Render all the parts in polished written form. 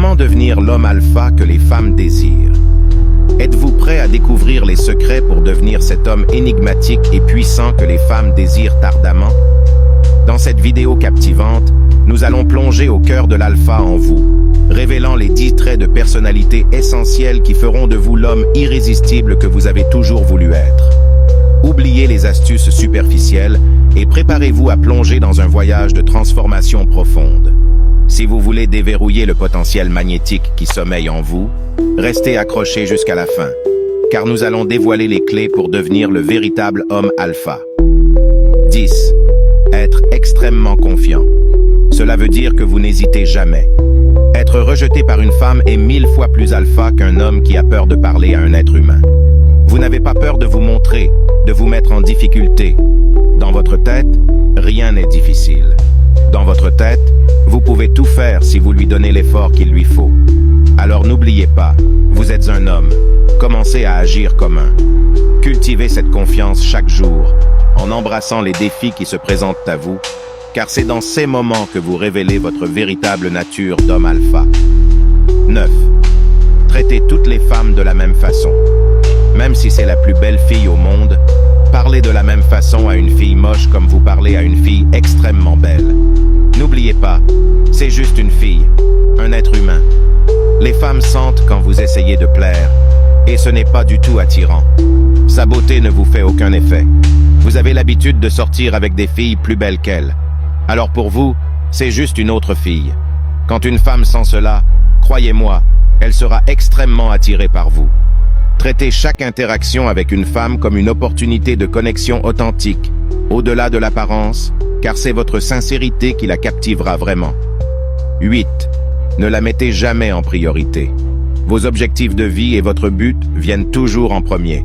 Comment devenir l'homme alpha que les femmes désirent? Êtes-vous prêt à découvrir les secrets pour devenir cet homme énigmatique et puissant que les femmes désirent ardemment? Dans cette vidéo captivante, nous allons plonger au cœur de l'alpha en vous, révélant les 10 traits de personnalité essentiels qui feront de vous l'homme irrésistible que vous avez toujours voulu être. Oubliez les astuces superficielles et préparez-vous à plonger dans un voyage de transformation profonde. Si vous voulez déverrouiller le potentiel magnétique qui sommeille en vous, restez accrochés jusqu'à la fin, car nous allons dévoiler les clés pour devenir le véritable homme alpha. 10. Être extrêmement confiant. Cela veut dire que vous n'hésitez jamais. Être rejeté par une femme est 1000 fois plus alpha qu'un homme qui a peur de parler à un être humain. Vous n'avez pas peur de vous montrer, de vous mettre en difficulté. Dans votre tête, rien n'est difficile. Dans votre tête, vous pouvez tout faire si vous lui donnez l'effort qu'il lui faut. Alors n'oubliez pas, vous êtes un homme. Commencez à agir comme un. Cultivez cette confiance chaque jour, en embrassant les défis qui se présentent à vous, car c'est dans ces moments que vous révélez votre véritable nature d'homme alpha. 9. Traitez toutes les femmes de la même façon. Même si c'est la plus belle fille au monde, parlez de la même façon à une fille moche comme vous parlez à une fille extrêmement belle. N'oubliez pas, c'est juste une fille, un être humain. Les femmes sentent quand vous essayez de plaire, et ce n'est pas du tout attirant. Sa beauté ne vous fait aucun effet. Vous avez l'habitude de sortir avec des filles plus belles qu'elle. Alors pour vous, c'est juste une autre fille. Quand une femme sent cela, croyez-moi, elle sera extrêmement attirée par vous. Traitez chaque interaction avec une femme comme une opportunité de connexion authentique, au-delà de l'apparence, car c'est votre sincérité qui la captivera vraiment. 8. Ne la mettez jamais en priorité. Vos objectifs de vie et votre but viennent toujours en premier.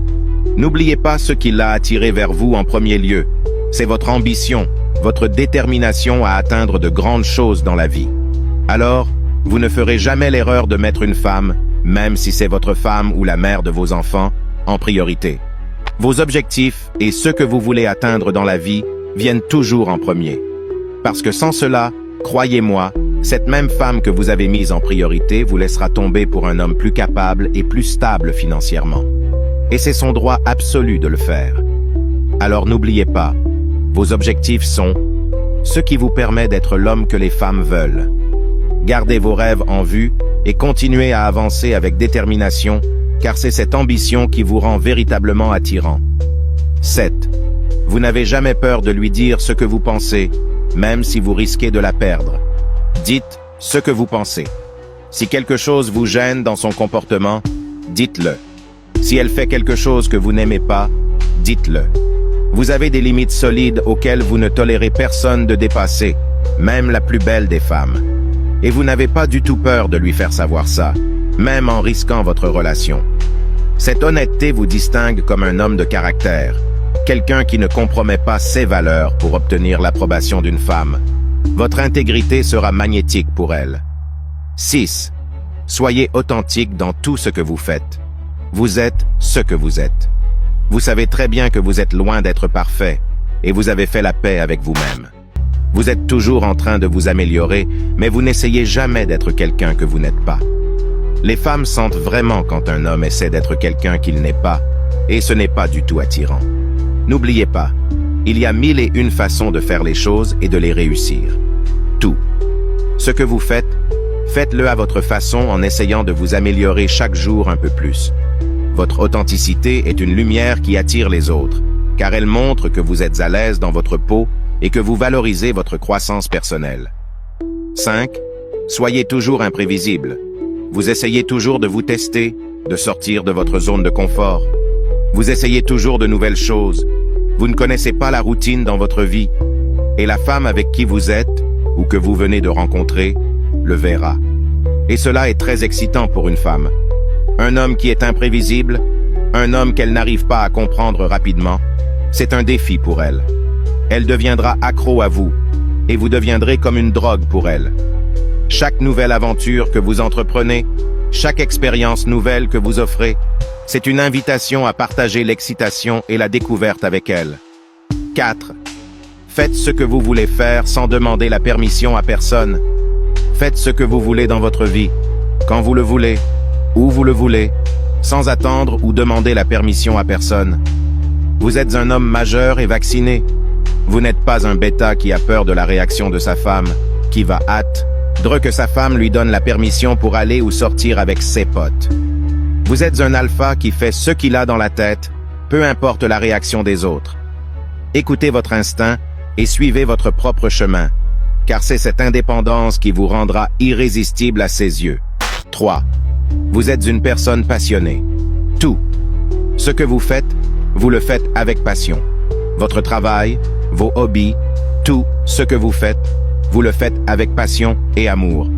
N'oubliez pas ce qui l'a attiré vers vous en premier lieu. C'est votre ambition, votre détermination à atteindre de grandes choses dans la vie. Alors, vous ne ferez jamais l'erreur de mettre une femme, même si c'est votre femme ou la mère de vos enfants, en priorité. Vos objectifs et ce que vous voulez atteindre dans la vie viennent toujours en premier. Parce que sans cela, croyez-moi, cette même femme que vous avez mise en priorité vous laissera tomber pour un homme plus capable et plus stable financièrement. Et c'est son droit absolu de le faire. Alors n'oubliez pas, vos objectifs sont ce qui vous permet d'être l'homme que les femmes veulent. Gardez vos rêves en vue et continuez à avancer avec détermination, car c'est cette ambition qui vous rend véritablement attirant. 7. Vous n'avez jamais peur de lui dire ce que vous pensez, même si vous risquez de la perdre. Dites ce que vous pensez. Si quelque chose vous gêne dans son comportement, dites-le. Si elle fait quelque chose que vous n'aimez pas, dites-le. Vous avez des limites solides auxquelles vous ne tolérez personne de dépasser, même la plus belle des femmes. Et vous n'avez pas du tout peur de lui faire savoir ça, même en risquant votre relation. Cette honnêteté vous distingue comme un homme de caractère, quelqu'un qui ne compromet pas ses valeurs pour obtenir l'approbation d'une femme. Votre intégrité sera magnétique pour elle. 6. Soyez authentique dans tout ce que vous faites. Vous êtes ce que vous êtes. Vous savez très bien que vous êtes loin d'être parfait, et vous avez fait la paix avec vous-même. Vous êtes toujours en train de vous améliorer, mais vous n'essayez jamais d'être quelqu'un que vous n'êtes pas. Les femmes sentent vraiment quand un homme essaie d'être quelqu'un qu'il n'est pas, et ce n'est pas du tout attirant. N'oubliez pas, il y a 1001 façons de faire les choses et de les réussir. Tout. Ce que vous faites, faites-le à votre façon en essayant de vous améliorer chaque jour un peu plus. Votre authenticité est une lumière qui attire les autres, car elle montre que vous êtes à l'aise dans votre peau et que vous valorisez votre croissance personnelle. 5. Soyez toujours imprévisible. Vous essayez toujours de vous tester, de sortir de votre zone de confort. Vous essayez toujours de nouvelles choses. Vous ne connaissez pas la routine dans votre vie. Et la femme avec qui vous êtes, ou que vous venez de rencontrer, le verra. Et cela est très excitant pour une femme. Un homme qui est imprévisible, un homme qu'elle n'arrive pas à comprendre rapidement, c'est un défi pour elle. Elle deviendra accro à vous, et vous deviendrez comme une drogue pour elle. Chaque nouvelle aventure que vous entreprenez, chaque expérience nouvelle que vous offrez, c'est une invitation à partager l'excitation et la découverte avec elle. 4. Faites ce que vous voulez faire sans demander la permission à personne. Faites ce que vous voulez dans votre vie. quand vous le voulez, où vous le voulez, sans attendre ou demander la permission à personne. Vous êtes un homme majeur et vacciné. Vous n'êtes pas un bêta qui a peur de la réaction de sa femme, qui va hâte, que sa femme lui donne la permission pour aller ou sortir avec ses potes. Vous êtes un alpha qui fait ce qu'il a dans la tête, peu importe la réaction des autres. Écoutez votre instinct et suivez votre propre chemin, car c'est cette indépendance qui vous rendra irrésistible à ses yeux. 3. Vous êtes une personne passionnée. Tout ce que vous le faites avec passion. Votre travail, vos hobbies, tout ce que vous le faites avec passion et amour.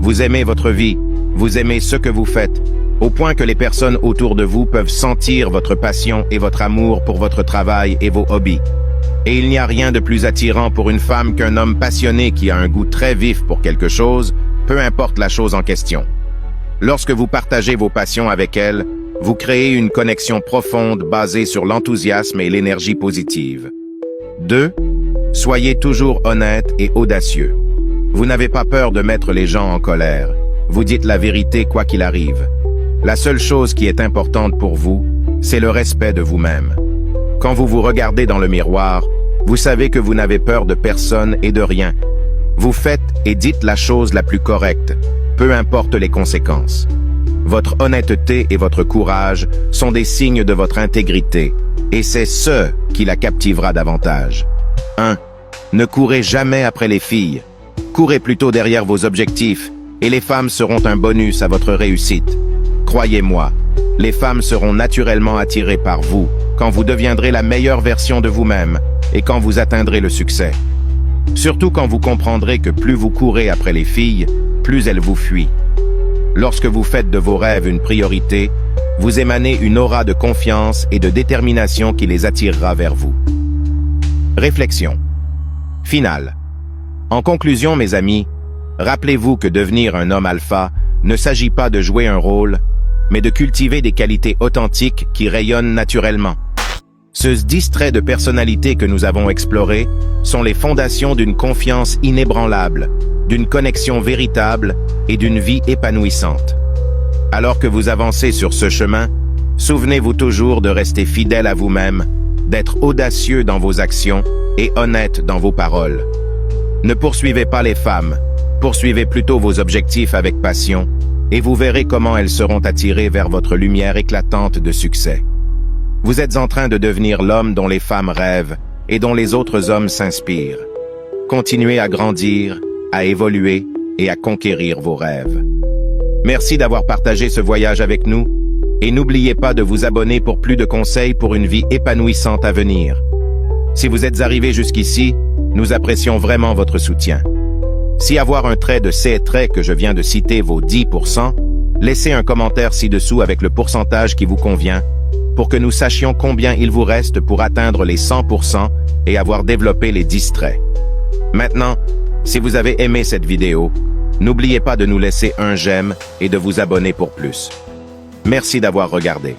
Vous aimez votre vie, vous aimez ce que vous faites, au point que les personnes autour de vous peuvent sentir votre passion et votre amour pour votre travail et vos hobbies. Et il n'y a rien de plus attirant pour une femme qu'un homme passionné qui a un goût très vif pour quelque chose, peu importe la chose en question. Lorsque vous partagez vos passions avec elle, vous créez une connexion profonde basée sur l'enthousiasme et l'énergie positive. 2. Soyez toujours honnête et audacieux. Vous n'avez pas peur de mettre les gens en colère. Vous dites la vérité quoi qu'il arrive. La seule chose qui est importante pour vous, c'est le respect de vous-même. Quand vous vous regardez dans le miroir, vous savez que vous n'avez peur de personne et de rien. Vous faites et dites la chose la plus correcte, peu importe les conséquences. Votre honnêteté et votre courage sont des signes de votre intégrité, et c'est ce qui la captivera davantage. 1. Ne courez jamais après les filles. Courez plutôt derrière vos objectifs, et les femmes seront un bonus à votre réussite. Croyez-moi, les femmes seront naturellement attirées par vous quand vous deviendrez la meilleure version de vous-même et quand vous atteindrez le succès. Surtout quand vous comprendrez que plus vous courez après les filles, plus elles vous fuient. Lorsque vous faites de vos rêves une priorité, vous émanez une aura de confiance et de détermination qui les attirera vers vous. Réflexion finale. En conclusion, mes amis, rappelez-vous que devenir un homme alpha ne s'agit pas de jouer un rôle, mais de cultiver des qualités authentiques qui rayonnent naturellement. Ce 10 traits de personnalité que nous avons explorés sont les fondations d'une confiance inébranlable, d'une connexion véritable et d'une vie épanouissante. Alors que vous avancez sur ce chemin, souvenez-vous toujours de rester fidèle à vous-même, d'être audacieux dans vos actions et honnête dans vos paroles. Ne poursuivez pas les femmes, poursuivez plutôt vos objectifs avec passion, et vous verrez comment elles seront attirées vers votre lumière éclatante de succès. Vous êtes en train de devenir l'homme dont les femmes rêvent et dont les autres hommes s'inspirent. Continuez à grandir, à évoluer et à conquérir vos rêves. Merci d'avoir partagé ce voyage avec nous, et n'oubliez pas de vous abonner pour plus de conseils pour une vie épanouissante à venir. Si vous êtes arrivé jusqu'ici, nous apprécions vraiment votre soutien. Si avoir un trait de ces traits que je viens de citer vaut 10%, laissez un commentaire ci-dessous avec le pourcentage qui vous convient, pour que nous sachions combien il vous reste pour atteindre les 100% et avoir développé les 10 traits. Maintenant, si vous avez aimé cette vidéo, n'oubliez pas de nous laisser un j'aime et de vous abonner pour plus. Merci d'avoir regardé.